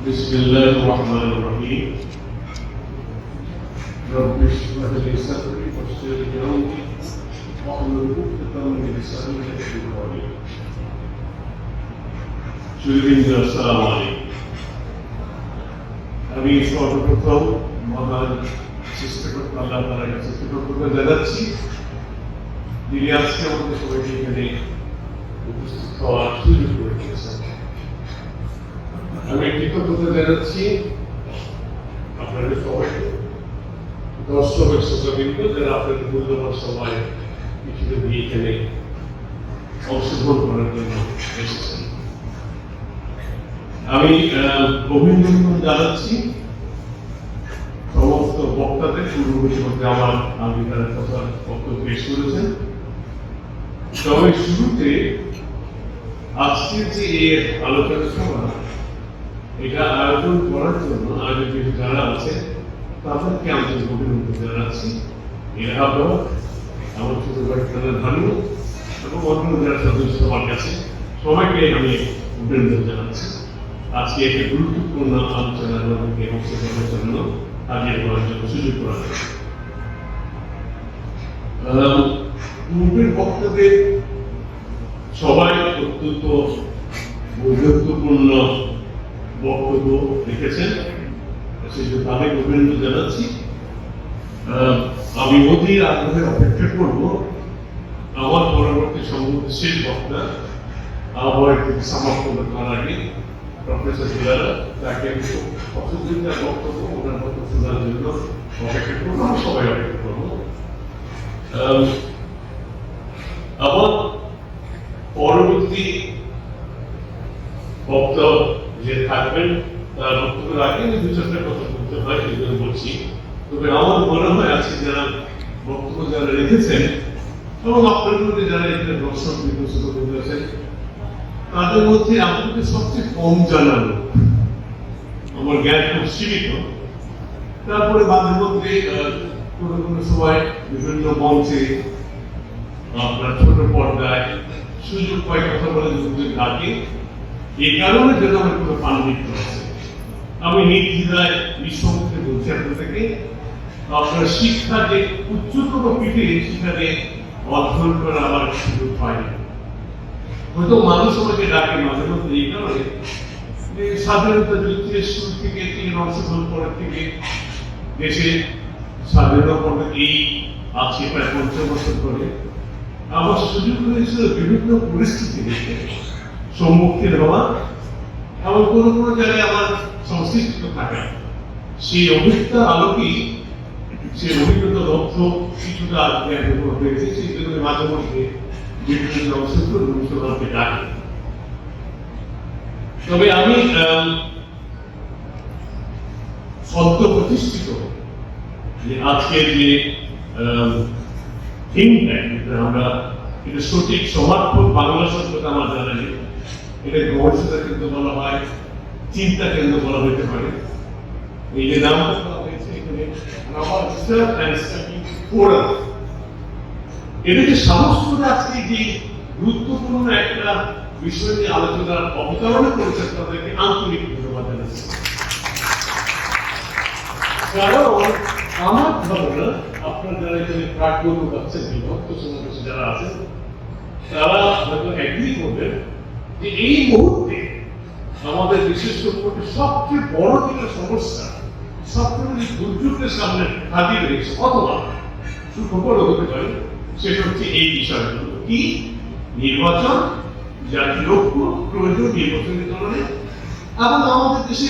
بسم الله الرحمن الرحيم رب اشرح لي صدري ويسر لي امري واحلل عقدة من لساني يفقهوا قولي সুধীবৃন্দ আসসালামু আলাইকুম। আমি সর্বপ্রথম মহান সৃষ্টিকর্তা আল্লাহ তাআলার কাছে কৃতজ্ঞতা জানাচ্ছি, যিনি আজকে আমাদের সবাইকে এখানে উপস্থিত হওয়ার সুযোগ করে দিয়েছেন। আমি কৃতজ্ঞতা জানাচ্ছি আপনাদের সবাইকে, দর্শক শ্রোতাবৃন্দ যারা আপনাদের মূল্যবান সময় কিছুটা দিয়ে এখানে অংশগ্রহণ করার জন্য এসেছেন। আমি অভিনন্দন জানাচ্ছি সমস্ত বক্তাদের, পূর্ববর্তী আমার আমি তারা কথা বক্তব্য পেশ করেছেন। তবে শুরুতে আজকের যে এই আলোচনা সভা, এটা আয়োজন করার জন্য আয়োজক যারা আছে তাদেরকে আন্তরিক অভিনন্দন জানাচ্ছি। এর আহ্বায়ক আমার ছোট ভাই ধানু এবং অন্য যারা সদস্য আমার কাছে সবাইকে আমি অভিনন্দন জানাচ্ছি। আজকে একটি গুরুত্বপূর্ণ আলোচনার মধ্যে অংশগ্রহণের জন্য হাজির করার জন্য সুযোগ করা হয়েছে। পূর্বের বক্তব্যে সবাই অত্যন্ত গুরুত্বপূর্ণ বক্তব্য রেখেছেন, সেই জন্য তাদের অভিনন্দন জানাচ্ছি। আমি অধীর আগ্রহে অপেক্ষা করব আমার পরবর্তী সংগঠনশীল বক্তা আবার সমাপ্ত করার আগে প্রফেসর বিলালা তাকে অসুবিধার বক্তব্য ওনার বক্তব্য শোনার জন্য অপেক্ষা করবো, সবাই অপেক্ষা করবো। আমার পরবর্তী বক্তা যে থাকবেন তার বক্তব্যের আগে আমি দু চারটা কথা বলতে হয়, সেই জন্য বলছি। তবে আমার মনে হয় আছে যারা বক্তব্য যারা রেখেছেন এবং আপনাদের মধ্যে যারা এখানে দর্শক বিকশিত করেছেন, তাদের মধ্যে আপনাকে সবচেয়ে কম জানানো আমার জ্ঞান খুব সীমিত। তারপরে মাঝে মধ্যে কোনো কোনো সময় বিভিন্ন মঞ্চে আপনার ছোট পর্দায় সুযোগ পাই কথা বলে যুক্তির ডাকে, এই কারণে যেন আমার কোনো পাণ্ডিত্য আছে। আমি নির্দ্বিধায় নিঃসংকোচে বলছি আপনাদেরকে, আপনার শিক্ষা যে উচ্চতর পিঠে সেখানে অধ্যয়ন করা আমার সুযোগ পাইনি। হয়তো মানুষ আমাকে ডাকে মাঝে মধ্যে এই কারণে যে স্বাধীনতা যুদ্ধের শুরু থেকে অংশগ্রহণ করার থেকে দেশে স্বাধীনতা পর্যন্ত এই আছে প্রায় 50 বছর ধরে আমার সুযোগ হয়েছিল বিভিন্ন পরিস্থিতি দেখে সম্মুখীন হওয়া এবং কোনো কোনো জায়গায় আমার সংশ্লিষ্ট থাকা। সেই অভিজ্ঞতার আলোকেই সেই অভিজ্ঞতা তথ্য কিছুটা হয়েছে, সেই জন্য মাঝে মধ্যে বিভিন্ন অংশগ্রহণকে ডাকে। তবে আমি সদ্য প্রতিষ্ঠিত যে আজকের যে থিঙ্ক ট্যাঙ্ক, আমরা এটা সঠিক সমার্থক বাংলা শব্দটা আমার জানা নেই, এটা গবেষণা কেন্দ্র বলা হয়, চিন্তা কেন্দ্র বলা হইতে পারে। এই যে নামটা বলা হয়েছে এখানে আমার রিসার্চ অ্যান্ড স্টাডি ফোরাম, এটা যে সাহস করে আজকে যে গুরুত্বপূর্ণ একটা বিষয় নিয়ে আলোচনার অবতারণা করেছে, তাদেরকে আন্তরিক ধন্যবাদ জানাচ্ছি। কারণ আমার ধারণা আপনার যারা এখানে প্রাজ্ঞ আছেন, বিভক্ত সমাবেশে যারা আছেন, তারা হয়তো এগ্রি করবেন যে এই মুহূর্তে আমাদের দেশের সম্পর্কে সবচেয়ে বড় যেটা সমস্যা, সবচেয়ে দুর্যোগের সামনে হাজির হয়েছে অথবা সুখবর হতে পারে, সেটা হচ্ছে এই বিষয়গুলো কি নির্বাচন, জাতীয় ঐক্য, প্রয়োজন নির্বাচনের কারণে এবং আমাদের দেশে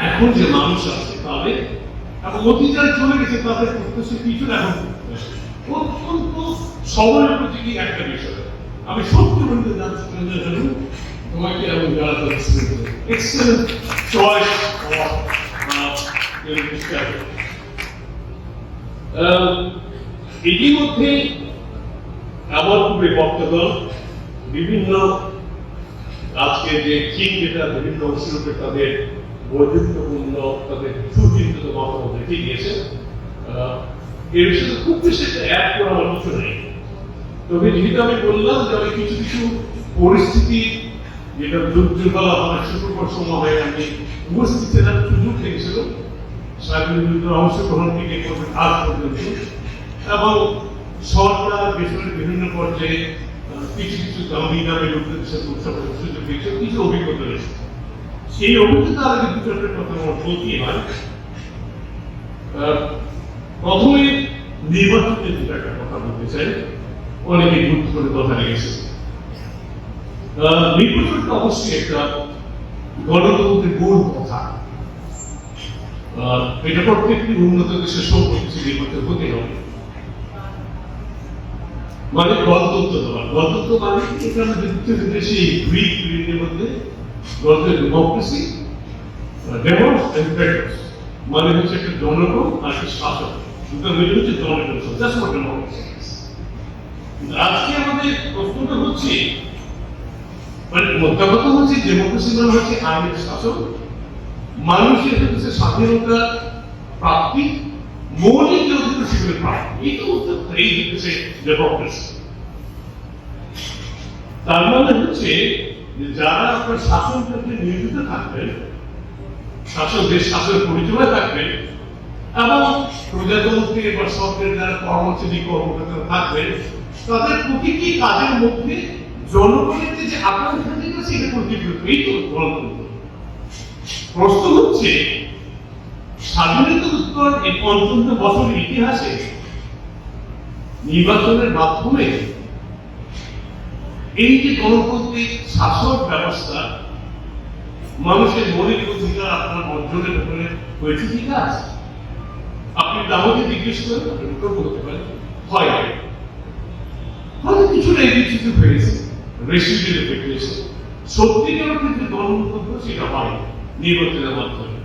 এখন যে মানুষ আছে তাদের এবং অতীতে চলে গেছে তাদের প্রত্যাশা কিছু এখন অত্যন্ত সময়োপযোগী একটা বিষয়। আমি সত্যি বলতে যাচ্ছি তোমাকে এবং যারা এক্সেলেন্ট চয়েস ইতিমধ্যে আমার খুবই বক্তব্য বিভিন্ন আজকে যে ঠিক যেটা বিভিন্ন অংশরূপে তাদের বৈচিত্র্যপূর্ণ তাদের সুচিন্তিত মতামত রেখে দিয়েছে, এর বিষয়ে খুব বেশি অ্যাড করার কিছু নেই। তবে যেহেতু আমি বললাম যে আমি কিছু কিছু পরিস্থিতি যেটা দুর্যোগলা আমার শুক্রবার সময় আমি উপস্থিত ছিলাম, সুযোগ থেকেছিল স্বাধীন যুদ্ধের অংশগ্রহণ থেকে আজ পর্যন্ত, এবং সরকার বেসরকারি বিভিন্ন পর্যায়ে কিছু কিছু দামি দামে লোকদের সাথে সুযোগ পেয়েছে, কিছু অভিজ্ঞতা রয়েছে। সেই অভিজ্ঞতা আগে দুটো একটা কথা আমার বলতেই হয়। প্রথমে নির্বাচনের দুটো একটা কথা বলতে চাই, অনেকে গুরুত্বপূর্ণ কথা লেগেছে। নির্বাচনটা অবশ্যই একটা গণতন্ত্রের মূল কথা। এটা প্রত্যেকটি উন্নত দেশের সম্পর্কে নির্বাচন হতে হবে, মানে গণতন্ত্র দেওয়া। গণতন্ত্র মানে এটা আমাদের দেশে গ্রিক পিরিয়ডের মধ্যে ডেমোক্রেসি, মানে হচ্ছে একটা জনগণ আর একটা শাসক, দুটো মিলে হচ্ছে জনগণ। আজকে আমাদের প্রশ্নটা হচ্ছে, মানে মোদ্দা কথা হচ্ছে ডেমোক্রেসি মানে হচ্ছে আইনের শাসন, মানুষের হচ্ছে স্বাধীনতা প্রাপ্তি, মৌলিক অধিকার সেগুলো প্রাপ্তি। এটা হচ্ছে এই হচ্ছে ডেমোক্রেসি। তার মানে হচ্ছে যারা আপনার শাসন ক্ষেত্রে নিয়োজিত থাকবেন, শাসকদের শাসন পরিচালনায় থাকবেন, এবং প্রজাতন্ত্রে বা সরকারের যারা কর্মচারী কর্মকর্তা থাকবেন, তাদের প্রতিটি কাজের মধ্যে জনগণের যে আকাঙ্ক্ষা যেটা সেটা প্রতিফলিত। এই তো গণতন্ত্র। প্রশ্ন হচ্ছে স্বাধীনতা উত্তর এই ৫৫ বছরের ইতিহাসে নির্বাচনের মাধ্যমে এই যে গণতান্ত্রিক শাসক ব্যবস্থা, মানুষের মৌলিক অধিকার আপনার অর্জনের ব্যাপারে হয়েছে ঠিক আছে। আপনি আমাকে জিজ্ঞেস করেন, আপনি উত্তর বলতে পারেন হয় হয়তো কিছুটা এদিকে হয়েছে, রেসিডেন্ট এফেক্ট হয়েছে। সত্যিকার অর্থে যে গণতন্ত্র সেটা হয় নির্বাচনের মাধ্যমে।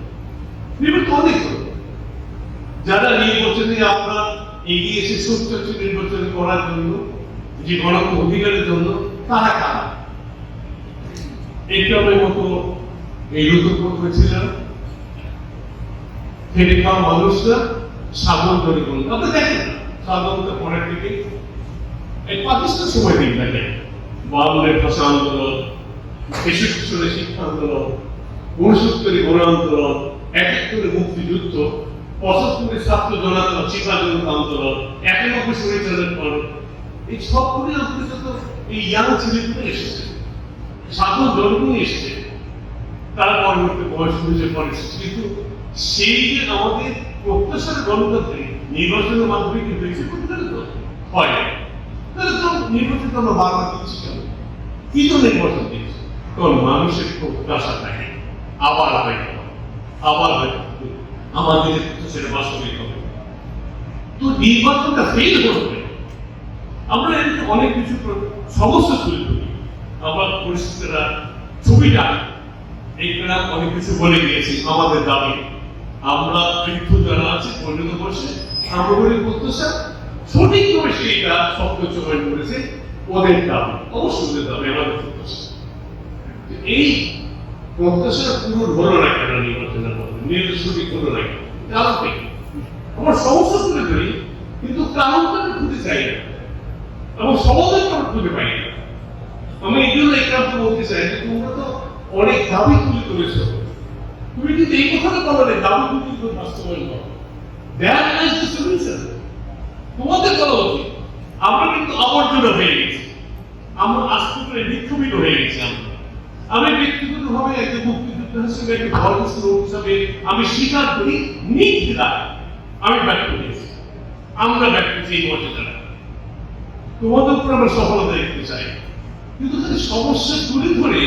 নির্বাচন অনেক যারা নির্বাচনে আপনার এগিয়ে এসে সত্য নির্বাচন করার জন্য, যে গণ অধিকারের জন্য, তারা কারা? একরামের মতো এই রুদ্রপুর হয়েছিলেন, খেটে খাওয়া মানুষরা, সাধারণ জনগণ। আপনি দেখেন সাধারণত পরের দিকে এই পাকিস্তান সময় দিন দেখেন, ৫২-এর ভাষা আন্দোলন, ৬৬ সালের শিক্ষা আন্দোলন, ৬৯-এর গণ আন্দোলন, ৭১-এর মুক্তিযুদ্ধ, ৭৫-এর ছাত্র জনতা শিক্ষা জনতা আন্দোলন, ৯১ সালের পর এই সবগুলি অন্তর্গত এই ইয়াং ছেলেগুলো এসেছে, সাধারণ জনগণ এসেছে, তারা পরবর্তী বয়স অনুযায়ী পরে এসেছে। কিন্তু সেই যে আমাদের প্রত্যাশার গণতন্ত্রে নির্বাচনের মাধ্যমে কি হয়েছে প্রতিফলিত হয় না। তাহলে তো নির্বাচন আমরা বারবার দিচ্ছি কেন? কি তো নির্বাচন দিচ্ছি? কারণ মানুষের প্রত্যাশা থাকে আবার হয়তো, আবার হয়তো আমাদের সেটা বাস্তবিক হবে। তো নির্বাচনটা ফেল করবে, আমরা এদিকে অনেক কিছু সমস্যা তৈরি করি, আবার পরিস্থিতিরা ছবিটা এইটা অনেক কিছু বলে গিয়েছি। আমাদের দাবি, আমরা বৃদ্ধ যারা আছে পরিণত বয়সে, আমরা বলি প্রত্যাশা সঠিকভাবে সেইটা শব্দ চয়ন করেছে, ওদের দাবি অবশ্যই দাবি আমাদের প্রত্যাশা। এই প্রত্যাশা পূরণ হলো না কেন নির্বাচনের মধ্যে, নির্দিষ্ট সঠিক হলো না কেন? কারণ কি আমার সমস্যা তুলে ধরি, কিন্তু কারণটা আমি খুঁজে চাই না এবং সমাধান আমরা খুঁজে পাই না। আমি এই জন্য একটা বলতে চাই যে তোমরা তো অনেক দাবি তুলে তুলেছ, তুমি কিন্তু এই কথাটা বলো না দাবি কিন্তু বাস্তবায়ন করো, দ্যাট ইজ দ্য সলিউশন। তোমাদের বলা উচিত। আমরা কিন্তু অবর্জনা হয়ে গেছি, আমরা আস্তে করে বিক্ষোভিত হয়ে গেছি। আমি ব্যক্তিগতভাবে একজন মুক্তিযোদ্ধা হিসেবে, একজন ধর্মস্থ লোক হিসাবে আমি স্বীকার করি, নির্দ্বিধায় আমি ব্যক্ত করেছি, আমরা ব্যক্ত করছি এই মর্যাদাটা। তোমাদের উপর আমরা সফলতা দেখতে চাই, কিন্তু যদি সমস্যা তুলে ধরে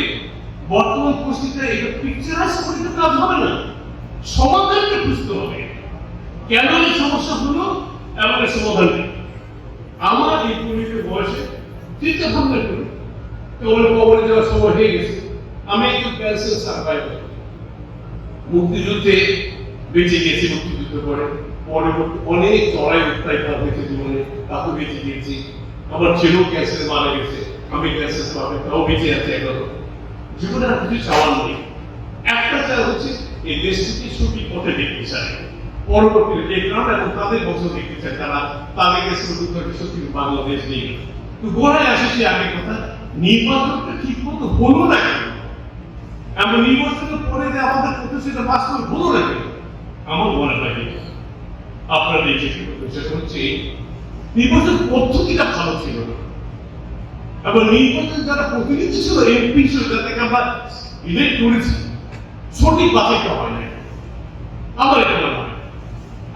বর্তমান পরিস্থিতিতে এটা পিকচারাইজ করে তো কাজ হবে না, সমাধানটা খুঁজতে হবে। কেন এই সমস্যা হলো এবং এর সমাধান নেই। আমার এই পরিবেশের বয়সে চিন্তা ভাবনা করি, কেবল কবরে যাওয়ার সময় হয়ে গেছে। আমি একটু ক্যান্সার সার্ভাইভার, মুক্তিযুদ্ধে বেঁচে গেছি, মুক্তিযুদ্ধ করে পরবর্তী অনেক চড়াই উত্তাই হয়েছে জীবনে, তাকে বেঁচে গিয়েছি। আমার ছেলেও ক্যান্সারে মারা গেছে, আমি ক্যান্সার পাবে তাও বেঁচে আছে। এখনো জীবনে আর কিছু চাওয়ার নেই, একটা চাওয়া হচ্ছে এই দেশটিকে সঠিক পথে দেখতে চাই, পরবর্তী ব্যাকগ্রাউন্ড এবং তাদের বছর দেখতে চাই, তারা তাদের কাছে সত্যি বাংলাদেশ নেই। তো গোড়ায় আসে সে আগের কথা, নির্বাচনটা ঠিক মতো হলো না কেন? এমন নির্বাচনের পরে যে আমাদের প্রতিষ্ঠিত বাস্তবে হলো না কেন আমার মনে হয় আপনারা দেখে সেটা হচ্ছে নির্বাচন পদ্ধতিটা ভালো ছিল না এবং নির্বাচন যারা প্রতিনিধি ছিল এমপি ছিল যাদেরকে আমরা ইলেক্ট করেছি সঠিক বাছাইটা হয় না আমার এটা মনে হয়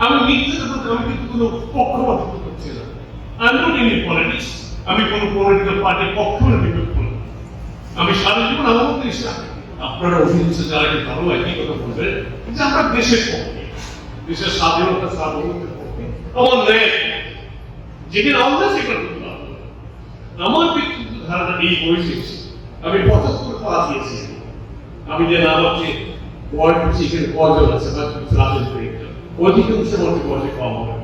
আমি মিথ্যে বলতে আমি কিন্তু কোনো পক্ষপাতিত্ব করছি না আই নট ইন পলিটিক্স আমি কোনো পলিটিক্যাল পার্টির পক্ষ বিপক্ষ না আমি সারা জীবন আমার মধ্যে আপনারা অভিযোগ যারা একটু ভালো একই কথা বলবেন যে আমরা দেশের পক্ষে দেশের স্বাধীনতা সার্বভৌমত্বের পক্ষে আমার ন্যায় যেখানে আমরা সেখানে আমার ব্যক্তিগত ধারণা এই বয়সে আমি 75 পাস দিয়েছি আমি যে নাম আছে বয়স হচ্ছে এখানে কজন আছে বা রাজনীতি অধিকাংশ মধ্যে বয়সে কম হবে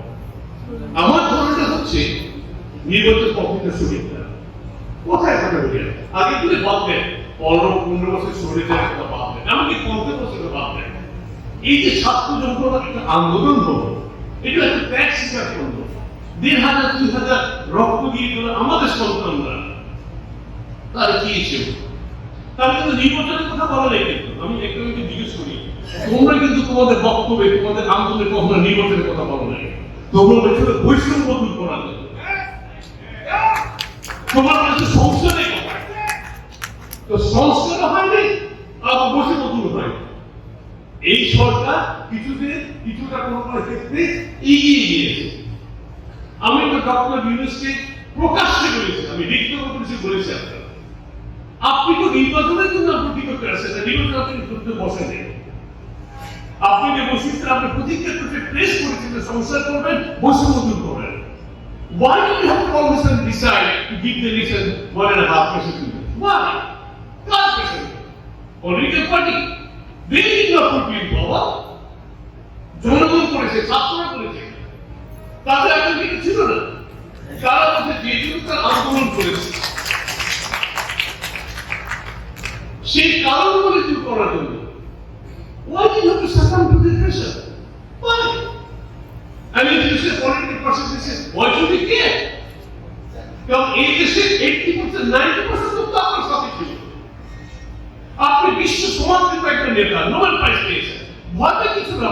আমার ধারণা হচ্ছে নির্বাচন পক্ষে সুবিধা কোথায় কথা বলি আগে তুলে ভাবতেন 15 বছর শরীরে একটা ভাবতেন এমনকি 50 বছর ভাবতেন এই যে ছাত্র যন্ত্রণা একটা আন্দোলন হলো এটা একটা ত্যাগ স্বীকার করলো 1,500-2,000 রক্ত দিয়ে দিল আমাদের সন্তানরা তারা কি ছিল তারা কিন্তু নির্বাচনের কথা বলা নেই কিন্তু আমি একটু জিজ্ঞেস করি তোমরা কিন্তু তোমাদের বক্তব্যে তোমাদের আন্দোলনে কখনো নির্বাচনের কথা বলো নাই তোমরা বলছো বৈষম্য দূর করার জন্য তোমার কাছে সংস্কারের কথা তো সংস্কার হয়নি আবার বৈষম্য দূর হয় এই সরকার কিছুটা কোনো ক্ষেত্রে এগিয়ে গিয়েছে আমি তো ডক্টর ইউনুসকে প্রকাশ্যে বলেছি আমি ব্যক্তিগত কিছু বলেছি আপনি তো নির্বাচনের জন্য প্রতিপক্ষ আছেন নির্বাচন আপনি করতে বসে নেই আপনি যে বসেছেন আপনি প্রতিজ্ঞা করতে প্রেস করেছেন সংস্কার করবেন বৈষম্য দূর করবেন Why do you have to all of a sudden decide to give the nation 1.5%? Why? God percent. Political party. They did not put you in power. জনগণ করেছে ছাত্ররা করেছে তাদের এখন কিছু ছিল না তারা মধ্যে যে তার আন্দোলন করেছে সেই কারণগুলি দূর করার জন্য why do you have to succumb to the pressure? Why? I mean, if you say political percentages, why should we care? Because in this 80%, 90% of the আপনার সাথে ছিল আপনি বিশ্ব সমাজের একটা নেতা নোবেল প্রাইজ পেয়েছেন ভয়টা কিছু না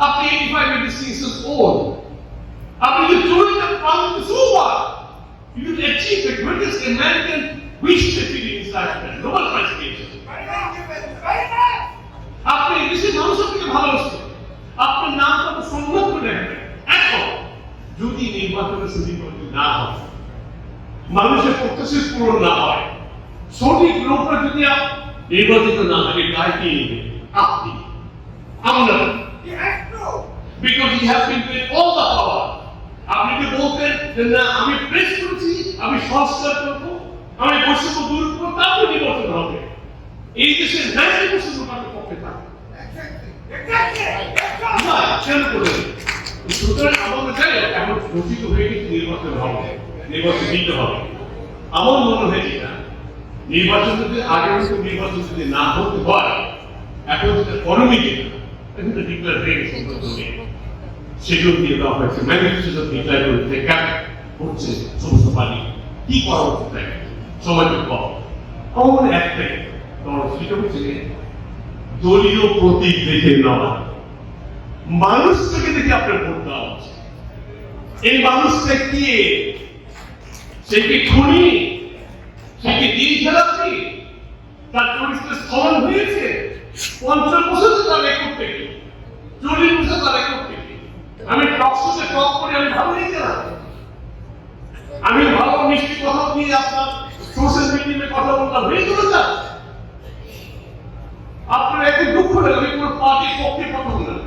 আপনি 85-86 years old আপনি যদি চলতে পারেন so what? You will achieve the greatest American wish to be in his lifetime. Nobel Prize পেয়েছেন আপনি দেশের মানুষ আপনাকে ভালোবাসে আপনার নাম তো সম্মান করে রাখবেন এখন যদি নির্বাচনের সুযোগ না হয় মানুষের প্রত্যাশা পূরণ না হয় সঠিক লোকরা যদি নির্বাচিত না হয় গায়ে কি আপনি আমরা because he has been given all the power আপনি কি বলতেন যে না আমি প্রেস করেছি আমি সংস্কার করব আমি বৈষম্য দূর করব তারপর নির্বাচন হবে এই দেশের 90% লোকের পক্ষে থাকে সুতরাং আমাদের চাই এখন ঘোষিত হয়ে গেছে নির্বাচন হবে নির্বাচন দিতে হবে আমার মনে হয় যেটা নির্বাচন যদি আগে নির্বাচন যদি না হতে হয় এখন যেটা করণীয় যেটা এখন তো ডিক্লেয়ার হয়ে গেছে সেগুলো দিয়ে দেওয়া হয়েছে ম্যানিফেস্টো ডিক্লেয়ার করে দেখা হচ্ছে সমস্ত পানি কি করা হচ্ছে তাই সময় কম আমার মনে একটাই তোমার সেটা হচ্ছে দলীয় প্রতীক দেখে নেওয়া মানুষটাকে দেখে আপনার ভোট দেওয়া উচিত এই মানুষটা কি সে কি খুনি সে কি দিন খেলাচ্ছি তার চরিত্র স্থলন হয়েছে 50 বছর তার রেকর্ড থেকে 40 বছর তার রেকর্ড থেকে আমি টকশোতে টক করে আমি ভালো হয়ে গেলাম আমি ভালো মিষ্টি কথা দিয়ে আপনার সোশ্যাল মিডিয়াতে কথা বললাম হয়ে গেল না আপনার এত দুঃখ লাগে আমি কোনো পার্টির পক্ষে কথা বললাম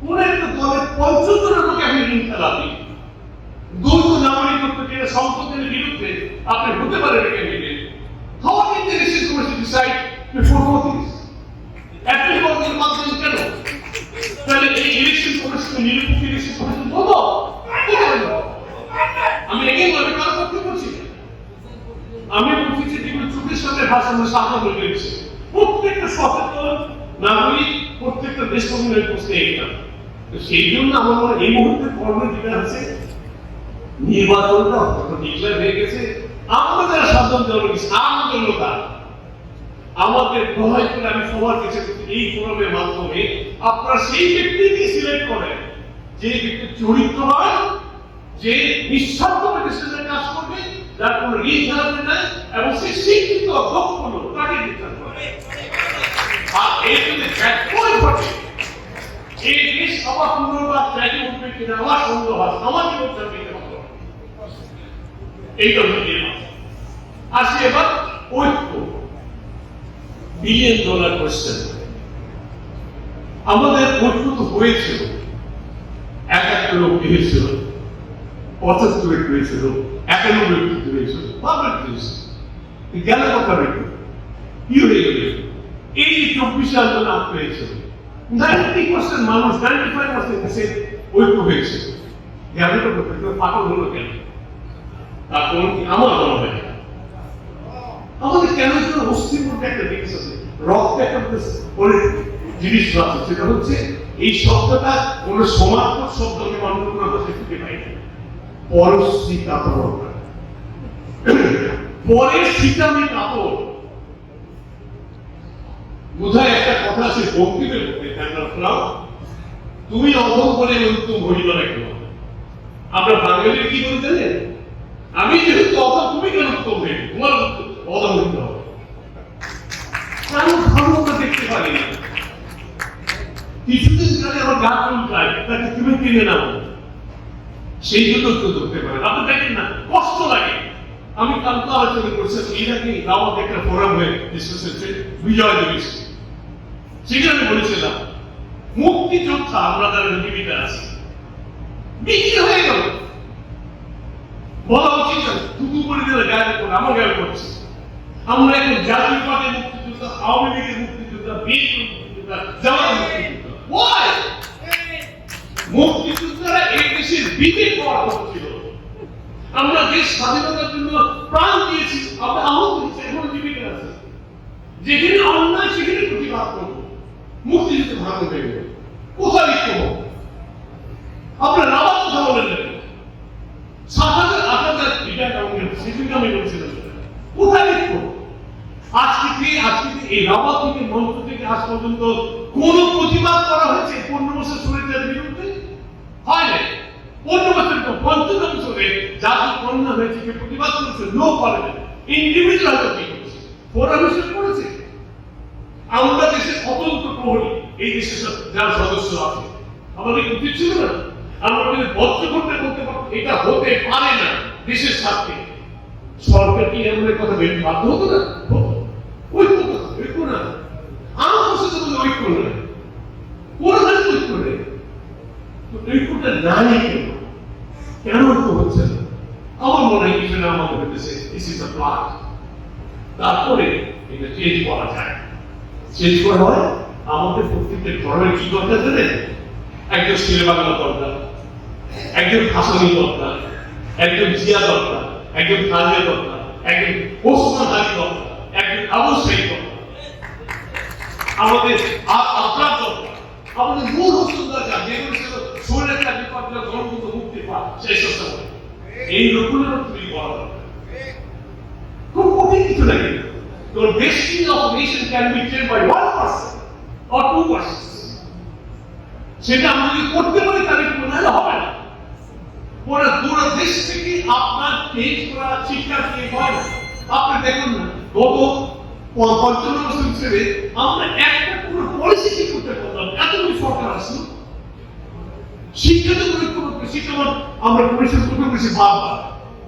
কোন একটা দলের 50 জনের লোক আপনি ঋণ খেলাপি দ্বৈত নামানি করতে গেলে সংসদের বিরুদ্ধে আপনি হতে পারেন candidate how can the election commission decide before voting appeal ভোটের মাধ্যমে কেন তাহলে এই ইলেকশন কমিশন নিরপেক্ষ ইলেকশন কমিশন বলো আমি এগেইন আমি কার পক্ষে বলছি আমি বলছি যে যেগুলো চোখের সামনে ভাষণের সামনে হয়ে গেছে প্রত্যেকটা সচেতন নাগরিক প্রত্যেকটা দেশকর্মীর পোস্টে এটা সেই জন্য আমার মনে এই মুহূর্তে কর্ম যেটা আছে নির্বাচনটা ডিক্লেয়ার হয়ে গেছে আমাদের সাধারণ জনগণ আম জনতা আমাদের দয়া করে আমি সবার কাছে এই ফোরামের মাধ্যমে আপনারা সেই ব্যক্তিকে সিলেক্ট করেন যে ব্যক্তি চরিত্রবান, যে নিঃস্বার্থভাবে দেশের জন্য কাজ করবে, যার কোনো ঋণ হারাবে না এবং সে শিক্ষিত দক্ষ লোক, তাকে নির্ধারণ করে। আর এই যদি ব্যাকওয়ার্ড ঘটে, এই দেশ আবার পুনর্বার ট্র্যাকে উঠবে কিনা আমার সন্দেহ আছে, আমাকে বলতে হবে এইটা হচ্ছে আসি এবার ঐক্য। $1 বিলিয়ন কোয়েশ্চেন। আমাদের ঐক্য তো হয়েছিল, এক একটা লোক হয়েছিল, 75 হয়েছিল, 91 হয়েছিল, 92 হয়েছিল, গেল কথা রেখে কি হয়ে গেল? এই 24 আন্দোলন হয়েছিল, 90% মানুষ, 95% দেশে ঐক্য হয়েছে। জ্ঞানটা করতে পাগল হলো কেন? তারপর আমার মনে হয় আমাদের কেন অস্থির মধ্যে একটা জিনিস আছে, রক্ত একটা জিনিস আছে, সেটা হচ্ছে এই শব্দটা কোন সমার্থক শব্দ আমি অন্য কোনো ভাষায় খুঁজে পাই না। পরশ্রী কাতর, পরের শীতামে কাতর। বোধহয় একটা কথা আছে বঙ্কিমের মধ্যে, তুমি অধম করে উত্তম হইল না কেন? আমরা বাঙালির কি বলতে জানেন? আমি যেহেতু অধম, তুমি কেন উত্তম হয়ে তোমার অধম হইতে হবে? কারণ ধর্মটা দেখতে পারি না। কিছুদিন ধরে আমার গা চুলকায়, তাকে তুমি কিনে নাও, সেই জন্য কেউ ধরতে পারে। আপনি দেখেন না, কষ্ট লাগে। আমি কালকে আলোচনা করছি, এইটাকে দাওয়াত একটা ফোরাম হয়ে ডিসকাস হচ্ছে বিজয় দিবস। সেখানে আমি বলেছিলাম মুক্তিযোদ্ধা আমরা যারা জীবিত আছি বিক্রি হয়ে গেল। বলা উচিত দুটো করে দিলে গায়ে করে আমার গায়ে করছে। আমরা এখন জাতীয় পার্টির মুক্তিযোদ্ধা, আওয়ামী লীগের মুক্তিযোদ্ধা, বিএনপির মুক্তিযোদ্ধা, জামাতের মুক্তিযোদ্ধা। মুক্তিযোদ্ধারা এই দেশের বিবেক হওয়ার কথা ছিল। আমরা দেশ স্বাধীনতার জন্য প্রাণ দিয়েছি, আমরা আহত হয়েছি, এখন জীবিত আছে। যেখানে অন্যায় সেখানে প্রতিবাদ করবো। মুক্তিযুদ্ধ ভাঙন হয়ে গেল, কোথায় লিখতে হবে? আপনার রাবার কথা বলেন না, 7,000 8,000 রিটায়ার্ড আউটলেট সেখানে আমি বলছিলাম কোথায় লিখবো? আজকে এই রাবার থেকে মঞ্চ থেকে আজ পর্যন্ত কোন প্রতিবাদ করা হয়েছে 15 বছর শরীরের বিরুদ্ধে? হয় না। 15 বছর তো 55 বছরে জাতি কন্যা হয়েছে, কে প্রতিবাদ করেছে? নো করে না। ইন্ডিভিজুয়াল কি করেছে? ফোরামেশন করেছে। আমরা দেশের অতন্ত্র প্রহরী, এই দেশের যারা সদস্য আছে, আমাদের উচিত ছিল না আমরা যদি বদ্ধ করতে করতে এটা হতে পারে না দেশের স্বার্থে? সরকার কি এমন কথা বের বাধ্য হতো না? ঐক্য না, আমার সাথে কোনো ঐক্য নেই, কোন ঐক্য নেই। ঐক্যটা নাই কেন ঐক্য হচ্ছে না? আমার মনে হয় কিছু না আমাদের দেশে দিস ইজ আ প্লাট। তারপরে এটা চেঞ্জ করা যায়। চেঞ্জ করা হয় আমাদের প্রত্যেকের ধর্মের কি দরকার জানেন? একজন ছেলে বাংলা দরকার, একজন ভাষণী দরকার, একজন জিয়া দরকার, একজন কাজিয়া দরকার, একজন ওসমান আলী দরকার, একজন আবু সাইদ দরকার, আমাদের আপনার দরকার, আমাদের মূল হোসেন দরকার, যেগুলো ছিল শরীরের চাকরি পাত্র ধর্মবন্ধ মুক্তি পায় সেই চেষ্টা করে। এই লোকগুলোর তৈরি করা দরকার। খুব কঠিন কিছু লাগে। Your destiny of a nation can be changed by 1% or 2%. সেটা আমরা যদি করতে পারি তাহলে মনে হবে না। পুরো দেশ থেকে আপনার চেঞ্জ করা শিক্ষা দিয়ে হয় না। আপনি দেখুন না, গত 55 বছর ধরে আমরা একটা পুরো পলিসি ঠিক করতে পারলাম, এতগুলো সরকার আসলো। শিক্ষা তো শিক্ষা আমরা পরিষদ করতে পেরেছি বারবার,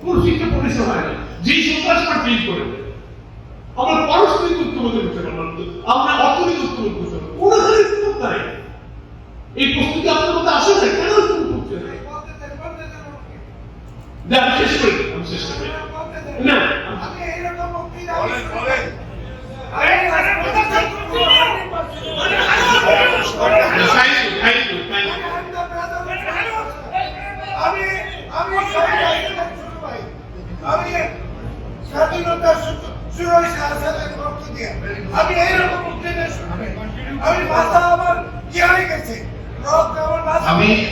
পুরো শিক্ষা পরিষদ হয় না। যেই সরকার সেটা চেঞ্জ করে দেয়। আমরা পারস্পরিক উত্তমতা করতে পারলাম, আমরা অর্থনৈতিক উত্তমতা করতে পারলাম, কোনো ধরনের উত্তমতা নেই। এই প্রস্তুতি আপনার মধ্যে আসে না, কেন করছে না? আমি শেষ করি, না স্বাধীনতা শুরু হয়েছে রক্ত দিয়ে। আমি এইরকম আমি মাথা আমার কি হয়ে গেছে, রক্ত আমার মাথা।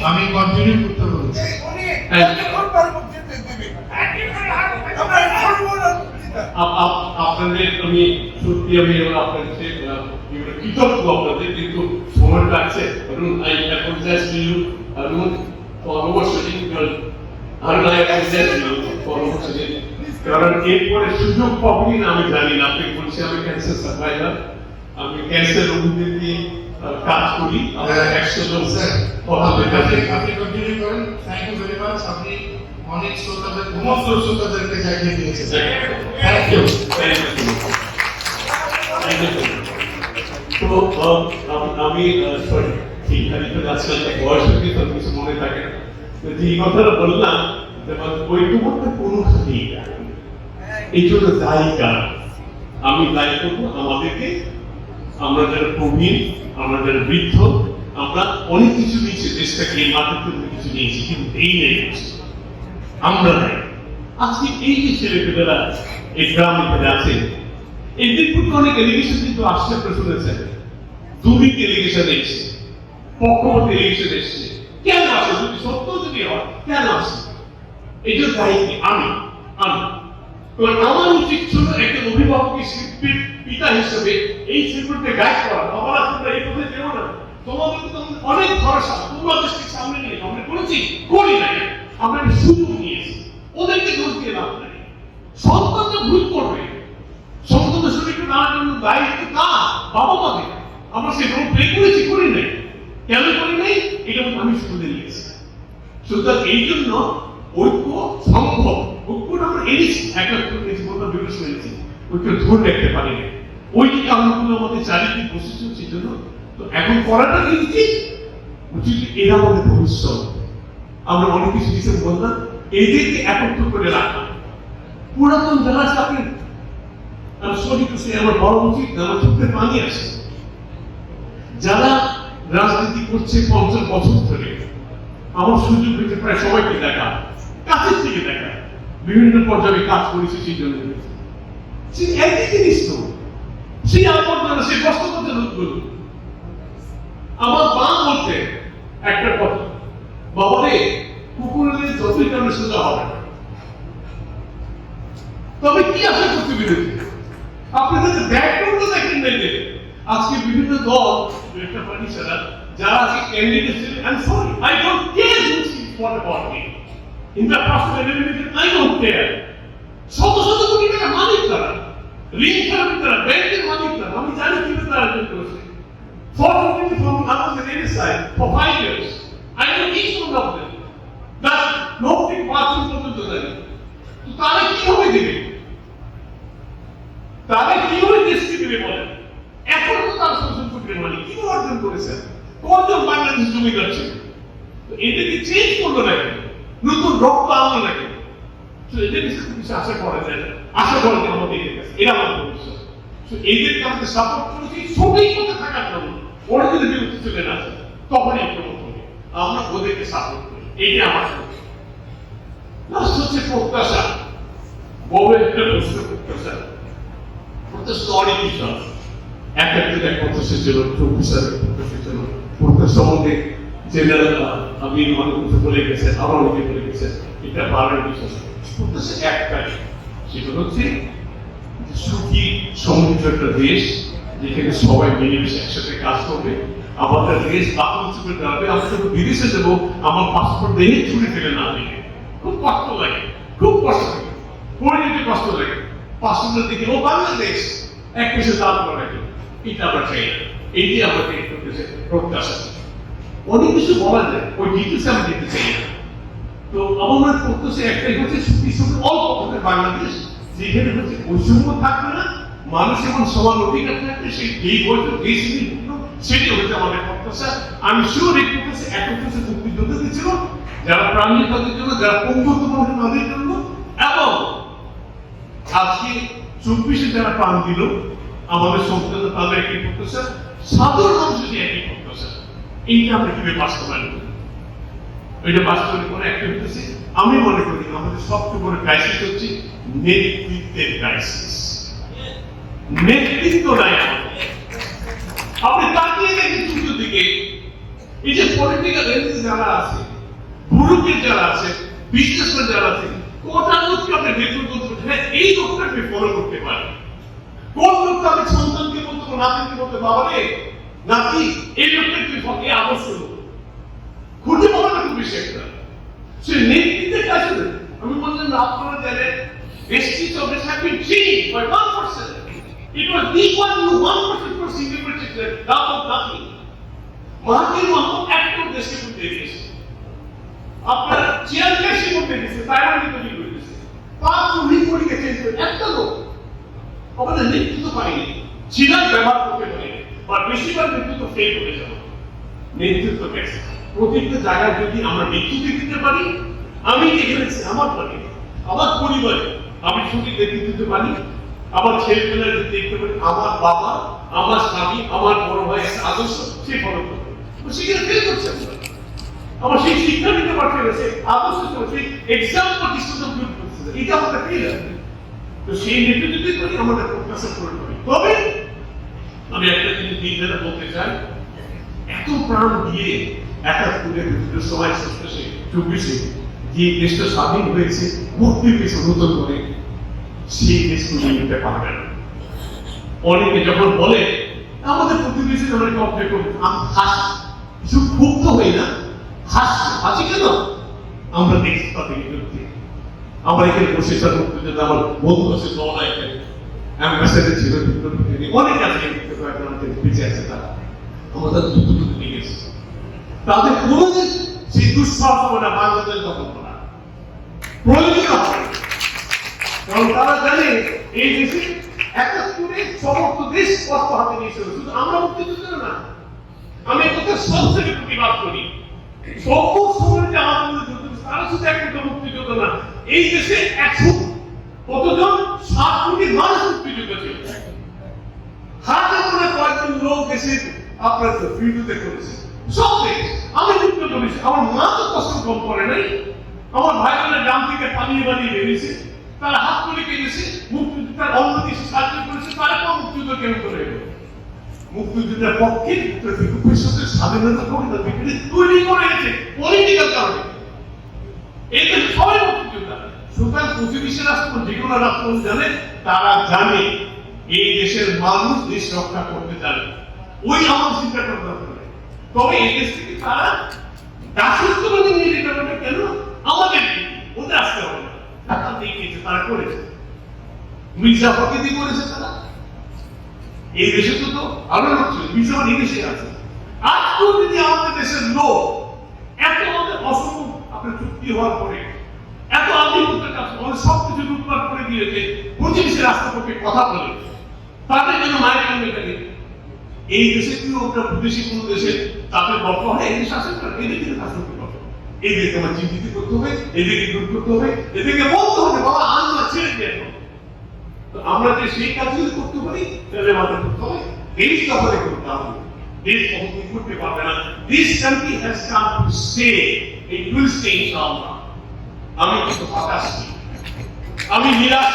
আমি কন্টিনিউ করতে বলছি। উনি কোন পারে মুক্তি দেবে? আমরা আপনাদের আমি সত্যি আমি আপনাদের কাছে কৃতজ্ঞ আপনাদের, কিন্তু সময় লাগছে। I apologize to you, Arun, for overshooting your Arun, I apologize to you for overshooting. কারণ এরপরে সুযোগ পাবি না আমি জানি না। আপনি বলছি আমি ক্যান্সার সার্ভাইভার, আমি ক্যান্সার রোগীদের নিয়ে কাজ করি। আমরা 100 জন আপনি কন্টিনিউ করেন। Thank you very much. আপনি অনেক শ্রোতাদের সমস্ত শ্রোতাদেরকে জানিয়ে দিয়েছেন। Thank you. তো আমি সরি ঠিক আছে, আজকাল বয়স হয়ে গেছে, কিছু মনে থাকে না। যে কথাটা বললাম ওইটুকুতে কোনো নেই, এই জন্য দায়ী কারণ আমি দায়ী করবো আমাদেরকে। আমরা যারা প্রবীণ, আমরা যারা বৃদ্ধ, আমরা অনেক কিছু নিয়েছি দেশটাকে, এই মাটিতে কিছু নিয়েছি, কিন্তু এই নেই আমরা নাই। আজকে এই যে ছেলেপেলেরা এই গ্রামে আছে, এদের প্রতি অনেক এলিগেশন কিন্তু আসছে, আপনারা শুনেছেন। দুর্নীতি এলিগেশন এসছে, পক্ষপাত এলিগেশন এসছে। কেন আসে? যদি সত্য যদি হয় কেন আসে? এই জন্য দায়ী আমি আমার উচিত ছিল একজন অভিভাবকের শিল্পীর পিতা হিসেবে এই শিল্পীকে গাইড করা। বাবারা তোমরা এই পথে যেও না, তোমাদের তো অনেক ভরসা, তোমরা দেশকে সামনে নিয়ে আমরা করেছি, করি নাই, আমরা সুযোগ নিয়েছি, ওদেরকে দোষ দিয়ে লাভ নাই। সন্তানরা ভুল করবে, সন্তানের শরীরকে নানার জন্য দায়িত্ব না বাবা মাদের। আমরা সে রোল প্লে করেছি, করি নাই। কেন করি নাই? এটা আমি শুনে নিয়েছি। সুতরাং এই জন্য ঐক্য সম্ভব, ঐক্যটা আমরা এনেছি, একাত্তর এনেছি, বলতে বিরোধ এনেছি, ঐক্য ধরে রাখতে পারি না। ওই যে কারণগুলো আমাদের চারিদিকে বসে চলছে জন্য। তো এখন করাটা কি উচিত? এরা আমাদের ভবিষ্যৎ। আমরা অনেক কিছু হিসেবে বললাম, এদেরকে একত্র করে রাখা। পুরাতন যারা থাকেন, আমি সরি তো সে আমার বড় উচিত, আমার চোখে পানি আসে। যারা রাজনীতি করছে 50 বছর ধরে, আমার সুযোগ হয়েছে প্রায় সবাইকে দেখা, কাছের থেকে দেখা, বিভিন্ন পর্যায়ে কাজ করেছে, সেই জন্য সে একই জিনিস তো, সেই আবর্জনা, সে কষ্ট করতে লোকগুলো। আমার মা বলতে একটা কথা, বাবারে কুকুরের যতই কারণে সোজা হবে না। তবে কি আশা করতে বিরোধী? আপনাদের ব্যাকগ্রাউন্ডটা দেখেন নাই। আজকে বিভিন্ন দল, একটা পার্টি ছাড়া যারা আজকে ক্যান্ডিডেট ছিলেন, I am sorry, I don't care which is for about me in the personal elimination, I don't care. শত শত কোটি টাকা মালিক তারা, ঋণ খেলাপি তারা, ব্যাংকের মালিক তারা। আমি জানি কিভাবে তারা ঋণ করেছে। Fortunately from I was an inside for 5 years. I know each one of them. That nobody bathroom পর্যন্ত জানে। তো তারা কিভাবে দেবে? তারা কিভাবে দেশকে দেবে বলেন? এখন তো তার শোষণ কোটির মালিক কি অর্জন করেছেন? কতজন বাংলাদেশ জমিদার ছিল? তো এটাকে চেঞ্জ করলো নাকি? নতুন রক্ত আনলো নাকি? তো এদের কিছু আশা করা যায় না। আশা করা যায় আমাদের কাছে, এরা আমাদের ভবিষ্যৎ। তো এইদেরকে আমাদের সাপোর্ট করেছি সবই মধ্যে থাকার জন্য। ওরা যদি বিরুদ্ধে চলে না আসে তখন এই প্রমোট হবে, আমরা ওদেরকে সাপোর্ট করি। এইটা আমার লাস্ট হচ্ছে প্রত্যাশা। বড় একটা প্রশ্ন প্রত্যাশা। প্রত্যাশা অনেক কিছু আছে। একটা প্রত্যাশা ছিল, প্রফেসর প্রত্যাশা ছিল, প্রত্যাশা সম্বন্ধে জেনারেল আমি অনেক কিছু বলে গেছে, আবার অনেকে বলে গেছে। এটা বাড়ার বিষয় প্রত্যাশা একটাই, সেটা হচ্ছে সুখী সমৃদ্ধ একটা দেশ, যেখানে সবাই মিলেমিশে একসাথে কাজ করবে। আমাদের দেশ আত্মনির্ভর দাঁড়াবে। আমি শুধু বিদেশে যাবো, আমার পাসপোর্ট দেখে ছুটে ফেলে না দিলে খুব কষ্ট লাগে, খুব কষ্ট লাগে, পড়ে যেতে কষ্ট লাগে। পাসপোর্টের দিকে ও বাংলাদেশ এক পেশে দাম করা লাগে, এটা আমরা চাই না। এইটি আমাদের প্রত্যাশা। অনেক কিছু বলা যায়, ওই ডিটেলসে আমি যেতে চাই না। তো আমার মনে প্রত্যাশা একটাই হচ্ছে সুখী সুখী অল্প হবে বাংলাদেশ, যেখানে হচ্ছে বৈষম্য থাকবে না, মানুষ এবং সমান অধিকার থাকবে। সেই এই বৈধ দেশ সেটি হচ্ছে আমাদের প্রত্যাশা। আমি শিওর এই প্রত্যাশা একত্রিশে মুক্তিযোদ্ধাদের ছিল, যারা প্রাণী তাদের জন্য, যারা পঙ্গুত্ব মানুষ তাদের জন্য, এবং আজকে 24-এ যারা প্রাণ দিল আমাদের সন্তান, তাদের একই প্রত্যাশা, সাধারণ মানুষের একই প্রত্যাশা। এইটা আমরা কিভাবে বাস্তবায়ন করি? এটা বাস্তবায়ন করে একটা হচ্ছে, আমি মনে করি আমাদের সবচেয়ে বড় ক্রাইসিস হচ্ছে নেতৃত্বের ক্রাইসিস। নেতৃত্ব নাই আমাদের। আপনি তাকিয়ে দেখেন চতুর্দিকে, এই যে পলিটিক্যাল এলিট যারা আছে, ব্যুরোক্রেট যারা আছে, বিজনেসম্যান যারা আছে, কোটা লোককে আপনি বেতন করতে হ্যাঁ এই লোকটা আপনি ফলো করতে পারেন। কোন লোকটা আমি সন্তানকে বলতে নাতিকে বলতে বাবা রে নাতি এই লোকটা তুই ফকে আদর্শ লোক খুঁজে পাবো না খুব বেশি একটা সে নেতৃত্বের কাছে আমি বললাম না আপনারা জানেন vestige of this have been changed by 1%. It was equal to 1% for single particular doubt of nothing. Mahathir Mohamad একদম দেশকে করতে দিয়েছে আপনার চেয়ার কাশি করতে দিয়েছে তাইওয়ানি তৈরি করে দিয়েছে 5 রিপোর্টকে চেঞ্জ করে একটা লোক আমাদের নেতৃত্ব পাইনি চিরাগ ব্যবহার করতে পারিনি বা বেশিরভাগ নেতৃত্ব ফেল করে যাবে নেতৃত্ব গেছে প্রত্যেকটা জায়গায় যদি আমরা নেতৃত্ব দিতে পারি আমি এখানে আমার পারি আমার পরিবারে আমি সঠিক নেতৃত্ব দিতে পারি আমার ছেলেমেয়েরা যদি দেখতে পারি আমার বাবা আমার স্বামী আমার বড় ভাই একটা আদর্শ সে ফলো করবে সেখানে ফেল করছে আমার সেই শিক্ষা নিতে পারছে না সে আদর্শ সেই এক্সাম্পল ডিসকাশন করছে এটা আমাদের ফেল আছে তো সেই নেতৃত্ব দিতে পারি আমাদের প্রত্যাশা করে পারি তবে আমি একটা জিনিস দিনটা বলতে চাই এত প্রাণ দিয়ে একাত্তরের সময় 24-এ যে দেশটা স্বাধীন হয়েছে মুক্তি পেয়েছে নতুন করে সেই দেশকে নিতে পারবে না অনেকে যখন বলে আমাদের প্রতিবেশী আমরা কমপ্লেন করি আমি হাসি কিছু ক্ষুব্ধ হই না হাসি কেন আমরা দেখছি তাদের বিরুদ্ধে আমরা এখানে বসে তার মুক্তিযোদ্ধা আমার বন্ধু আছে দল এখানে অ্যাম্বাসেডার ছিল অনেক আছে বেঁচে আছে তারা আমাদের দুটো নিয়ে গেছে তাদের কোনোদিন সেই দুঃসাহস হবে না বাংলাদেশ দখল করা প্রয়োজন হবে কারণ তারা জানে এই দেশে একাত্তরে সমস্ত দেশ কষ্ট হাতে নিয়েছিল শুধু আমরা মুক্তিযুদ্ধ না আমি কোথাও সব থেকে প্রতিবাদ করি সমস্ত সময় যে আমাদের যুদ্ধ তারা শুধু একটা মুক্তিযুদ্ধ না এই দেশে 100 কতজন 7 কোটি মানুষ মুক্তিযুদ্ধ ছিল হাতে করে কয়েকজন লোক দেশে আপনার বিরুদ্ধে করেছে সব দেশ আমি যুদ্ধ করেছি আমার মা তো কষ্ট কম করে নাই আমার ভাই বোনেরা গ্রাম থেকে পালিয়ে বেরিয়েছে তারা হাত তুলে কেঁদেছে মুক্তিযুদ্ধের অন্য দেশে সাহায্য করেছে তারা কেউ মুক্তিযুদ্ধ কেন করে মুক্তিযুদ্ধের পক্ষে ভবিষ্যতের স্বাধীনতা কবিতা বিক্রি তৈরি করে গেছে পলিটিক্যাল কারণে এই দেশে সবাই মুক্তিযোদ্ধা সুতরাং প্রতিবেশী রাষ্ট্র যে কোনো রাষ্ট্র জানে তারা জানে এই দেশের মানুষ দেশ রক্ষা করতে জানে ওই আমার চিন্তা করতে হবে তবে এই দেশ থেকে তারা দাসত্ববাদী নিয়ে যেতে পারবে কেন আমাদের ওদের আসতে হবে না টাকা দিয়েছে তারা করেছে মির্জা ফখরুদ্দি করেছে তারা এই দেশে তো আরো লোক ছিল মির্জা এই দেশে আছে আজকেও যদি আমাদের দেশের লোক এত আমাদের অসম্ভব আপনার চুক্তি হওয়ার পরে এত আধিপত্যের কাছে আমাদের সবকিছু লুটপাট করে দিয়েছে প্রতিবেশী রাষ্ট্রপক্ষে কথা বলে তাদের জন্য মায়ের কাছে থাকে এই দেশে কেউ আপনার বিদেশি কোন দেশে তাদের গল্প হয় এই দেশে আসেন না এদিকে কাজ করতে পারবে এদেরকে আমার চিন্তিত করতে হবে এদেরকে দূর করতে হবে এদেরকে বলতে হবে বাবা আল্লাহ ছেড়ে দিয়ে তো আমরা যে সেই কাজগুলো করতে পারি তাহলে আমাদের করতে হবে এই দখলে করতে হবে দেশ কখনোই করতে পারবে না this country has come to stay it will stay ইনশাআল্লাহ আমি কিন্তু হতাশ আমি নিরাশ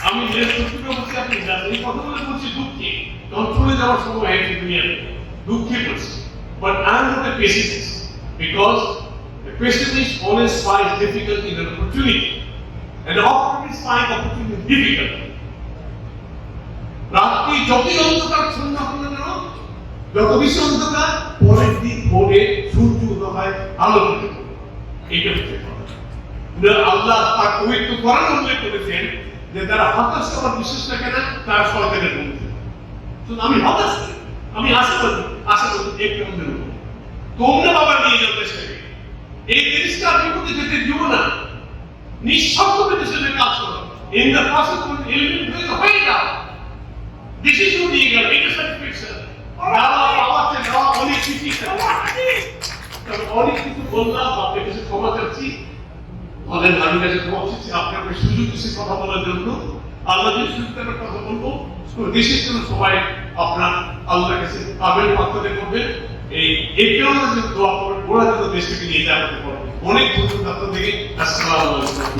আমি সত্যি বলছি আপনি এই কথাগুলো বলছি দুঃখে তখন চলে যাওয়ার সময় হয়েছে দুনিয়াতে দুঃখে বলছি but I am not a pessimist because the pessimist always finds difficulty in an opportunity and the optimist finds opportunity difficult রাত্রি যতই অন্ধকার ছন্ন হলো না যত বেশি অন্ধকার পরের দিন ভোরে সূর্য উদয় আলোকিত এইটা হচ্ছে আল্লাহ তার পবিত্র কোরআন উল্লেখ করেছেন যে যারা হতাশ হওয়ার বিশেষ থাকে না তারা সরকারের মধ্যে আমি হতাশ আমি আশাবাদী একটু আমাদের উপর তোমরা বাবা নিয়ে যাও দেশটাকে এই দেশটা বিপদে যেতে দিব না নিঃস্বার্থভাবে দেশের কাজ করো in the process of eliminate হয়ে যাও ডিসিশন নিয়ে গেল এটা সার্টিফিকেশন অনেক কিছু বললাম আপনার কাছে ক্ষমা চাচ্ছি বলেন আমি কাছে ক্ষমা চাচ্ছি আপনাকে সুযোগ দিচ্ছে কথা বলার জন্য আল্লাহ যদি সুযোগ দেওয়ার কথা বলবো দেশের জন্য সবাই আপনার আল্লাহর কাছে আবেদন প্রার্থনা করবেন এই কারণে যে দোয়া করবেন ওরা যেন দেশটাকে নিয়ে যাওয়াতে পারবে অনেক ধন্যবাদ আপনাদেরকে আসসালামু আলাইকুম